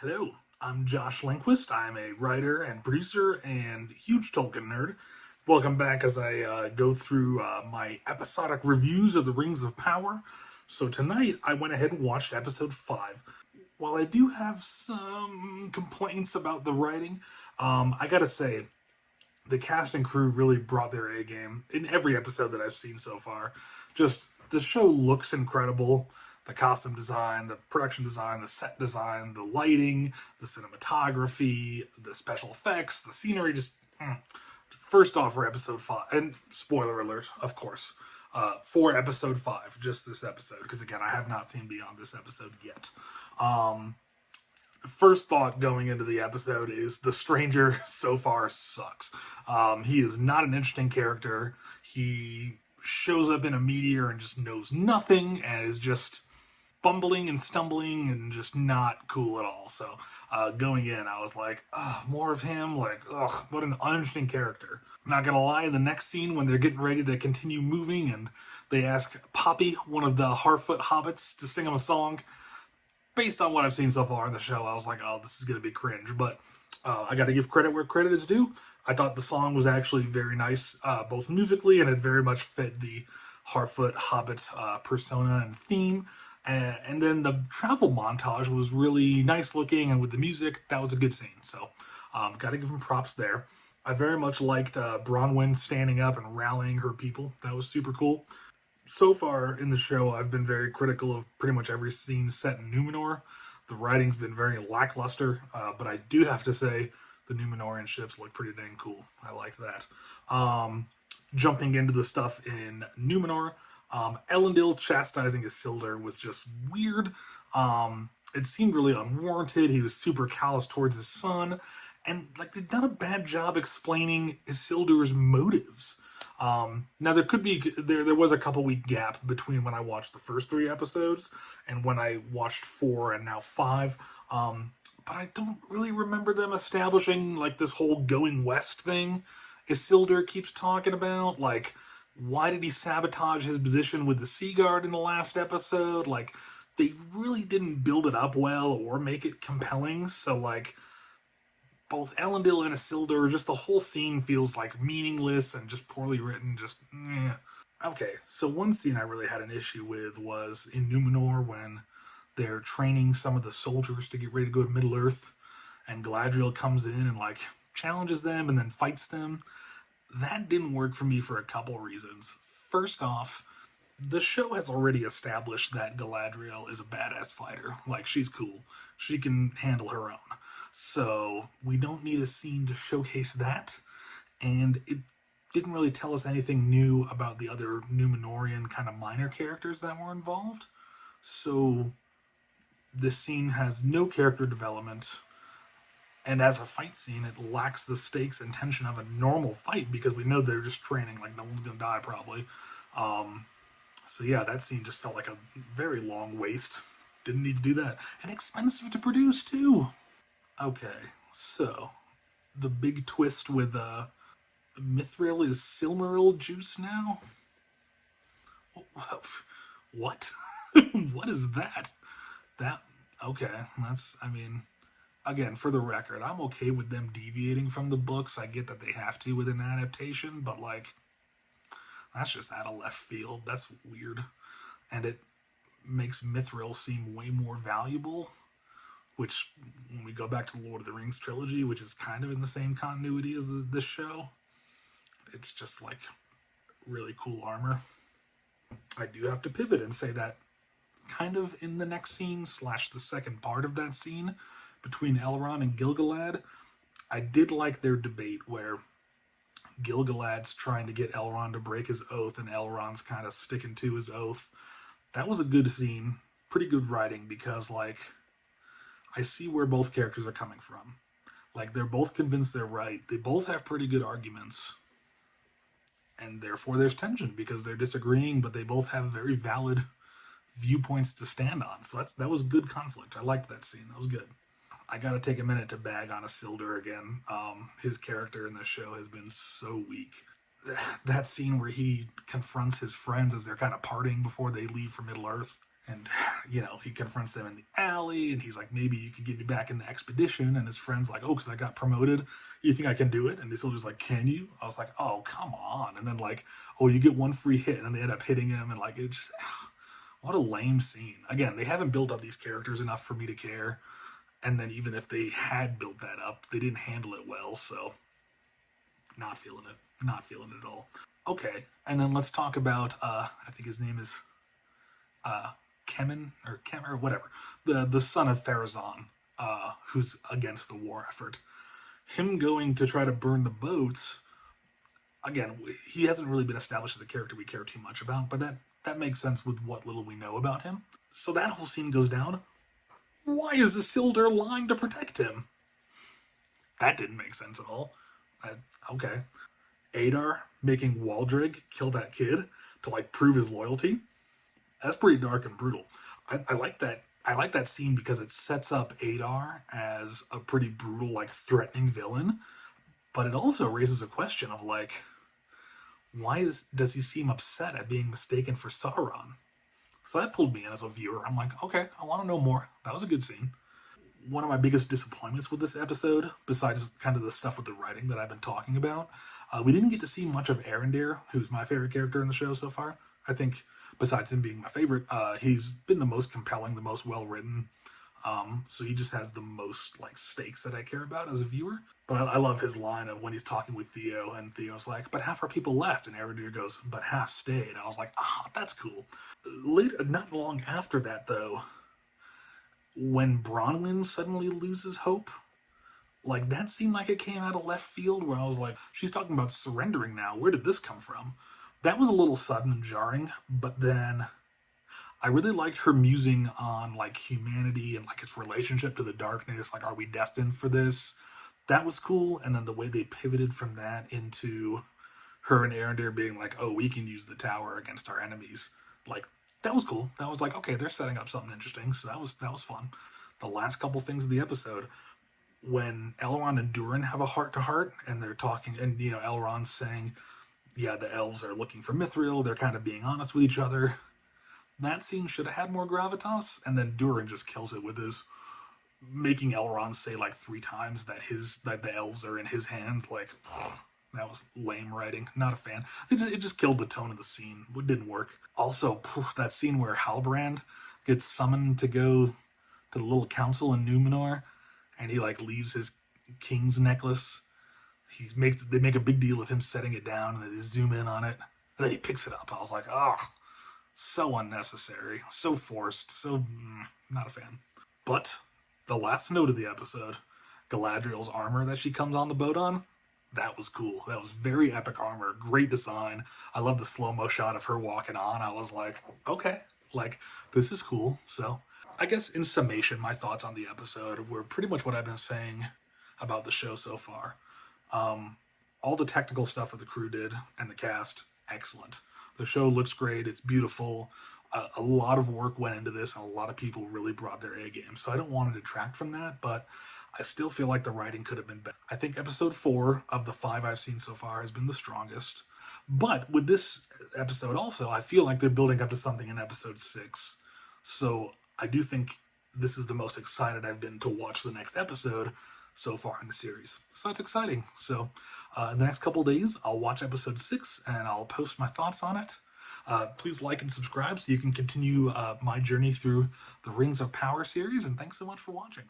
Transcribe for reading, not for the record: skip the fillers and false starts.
Hello, I'm Josh Lindquist. I'm a writer and producer and huge Tolkien nerd. Welcome back as I go through my episodic reviews of The Rings of Power. So tonight I went ahead and watched episode 5. While I do have some complaints about the writing, I gotta say, the cast and crew really brought their A game in every episode that I've seen so far. Just the show looks incredible. The costume design, the production design, the set design, the lighting, the cinematography, the special effects, the scenery. First off, for episode 5, and spoiler alert, of course, for episode 5, just this episode, because again, I have not seen beyond this episode yet. Um, First thought going into the episode is the stranger so far sucks. He is not an interesting character. He shows up in a meteor and just knows nothing and is just bumbling and stumbling and just not cool at all. So going in, I was like, more of him. Like, what an uninteresting character. I'm not gonna lie. The next scene when they're getting ready to continue moving and they ask Poppy, one of the Harfoot hobbits, to sing him a song, based on what I've seen so far in the show, I was like, oh, this is going to be cringe. But I got to give credit where credit is due. I thought the song was actually very nice, both musically, and it very much fit the Harfoot Hobbit persona and theme. And then the travel montage was really nice looking, and with the music, that was a good scene. So got to give him props there. I very much liked Bronwyn standing up and rallying her people. That was super cool. So far in the show, I've been very critical of pretty much every scene set in Numenor. The writing's been very lackluster, but I do have to say the Numenorian ships look pretty dang cool. I liked that. Jumping into the stuff in Numenor, Elendil chastising Isildur was just weird. It seemed really unwarranted. He was super callous towards his son, and like they've done a bad job explaining Isildur's motives. Now there was a couple week gap between when I watched the first 3 episodes and when I watched 4 and now 5. But I don't really remember them establishing like this whole going west thing Isildur keeps talking about. Like, why did he sabotage his position with the Sea Guard in the last episode? Like, they really didn't build it up well or make it compelling. So like, both Elendil and Isildur, just the whole scene feels like meaningless and just poorly written. Just Okay, so one scene I really had an issue with was in Numenor when they're training some of the soldiers to get ready to go to Middle Earth, and Galadriel comes in and like challenges them and then fights them. That didn't work for me for a couple reasons. First off, the show has already established that Galadriel is a badass fighter. Like, she's cool. She can handle her own. So we don't need a scene to showcase that. And it didn't really tell us anything new about the other Numenorian kind of minor characters that were involved. So this scene has no character development. And as a fight scene, it lacks the stakes and tension of a normal fight because we know they're just training, like no one's going to die probably. So yeah, that scene just felt like a very long waste. Didn't need to do that. And expensive to produce too. Okay, so the big twist with Mithril is Silmaril juice now? What? What is that? Okay, again, for the record, I'm okay with them deviating from the books. I get that they have to with an adaptation, but like, that's just out of left field. That's weird. And it makes Mithril seem way more valuable, which, when we go back to the Lord of the Rings trilogy, which is kind of in the same continuity as this show, it's just like really cool armor. I do have to pivot and say that kind of in the next scene / the second part of that scene between Elrond and Gil-galad, I did like their debate where Gil-galad's trying to get Elrond to break his oath and Elrond's kind of sticking to his oath. That was a good scene. Pretty good writing because, like, I see where both characters are coming from. Like, they're both convinced they're right. They both have pretty good arguments. And therefore there's tension because they're disagreeing, but they both have very valid viewpoints to stand on. So that was good conflict. I liked that scene. That was good. I gotta take a minute to bag on Isildur again. His character in this show has been so weak. That scene where he confronts his friends as they're kind of partying before they leave for Middle Earth And, he confronts them in the alley, and he's like, maybe you could get me back in the expedition. And his friend's like, oh, because I got promoted. You think I can do it? And this soldier's like, can you? I was like, oh, come on. And then, like, oh, you get one free hit. And then they end up hitting him. And, like, it just, what a lame scene. Again, they haven't built up these characters enough for me to care. And then even if they had built that up, they didn't handle it well. So, not feeling it. Not feeling it at all. Okay. And then let's talk about, I think his name is Kemen or whatever, the son of Farazan, who's against the war effort. Him going to try to burn the boats. Again, he hasn't really been established as a character we care too much about, but that makes sense with what little we know about him. So that whole scene goes down. Why is Isildur lying to protect him? That didn't make sense at all. Okay. Adar making Waldreg kill that kid to like prove his loyalty. That's pretty dark and brutal. I like that. I like that scene because it sets up Adar as a pretty brutal, like threatening villain. But it also raises a question of like, why does he seem upset at being mistaken for Sauron? So that pulled me in as a viewer. I'm like, okay, I want to know more. That was a good scene. One of my biggest disappointments with this episode, besides kind of the stuff with the writing that I've been talking about, we didn't get to see much of Arendir, who's my favorite character in the show so far. I think, besides him being my favorite, he's been the most compelling, the most well-written. So he just has the most like stakes that I care about as a viewer. But I love his line of when he's talking with Theo, and Theo's like, but half our people left, and Arendir goes, but half stayed. I was like, that's cool. Later, not long after that, though, when Bronwyn suddenly loses hope, like that seemed like it came out of left field, where I was like, she's talking about surrendering now. Where did this come from? That was a little sudden and jarring, but then I really liked her musing on like humanity and like its relationship to the darkness. Like, are we destined for this? That was cool. And then the way they pivoted from that into her and Arendir being like, oh, we can use the tower against our enemies. Like, that was cool. That was like, okay, they're setting up something interesting. So that was fun. The last couple things of the episode, when Elrond and Durin have a heart-to-heart, and they're talking, and, Elrond's saying, yeah, the elves are looking for Mithril. They're kind of being honest with each other. That scene should have had more gravitas, and then Durin just kills it with his making Elrond say like 3 times that the elves are in his hands. Like, that was lame writing. Not a fan. It just killed the tone of the scene. It didn't work. Also, that scene where Halbrand gets summoned to go to the little council in Numenor, and he like leaves his king's necklace. They make a big deal of him setting it down, and they zoom in on it, and then he picks it up. I was like, so unnecessary, so forced, so not a fan. But the last note of the episode, Galadriel's armor that she comes on the boat on, that was cool. That was very epic armor, great design. I love the slow-mo shot of her walking on. I was like, okay, like, this is cool. So I guess in summation, my thoughts on the episode were pretty much what I've been saying about the show so far. All the technical stuff that the crew did and the cast, excellent. The show looks great. It's beautiful. A lot of work went into this, and a lot of people really brought their A game. So I don't want to detract from that, but I still feel like the writing could have been better. I think episode 4 of the 5 I've seen so far has been the strongest. But with this episode also, I feel like they're building up to something in episode 6. So I do think this is the most excited I've been to watch the next episode so far in the series. So that's exciting. So in the next couple of days, I'll watch episode 6 and I'll post my thoughts on it. Please like and subscribe so you can continue my journey through the Rings of Power series, and thanks so much for watching.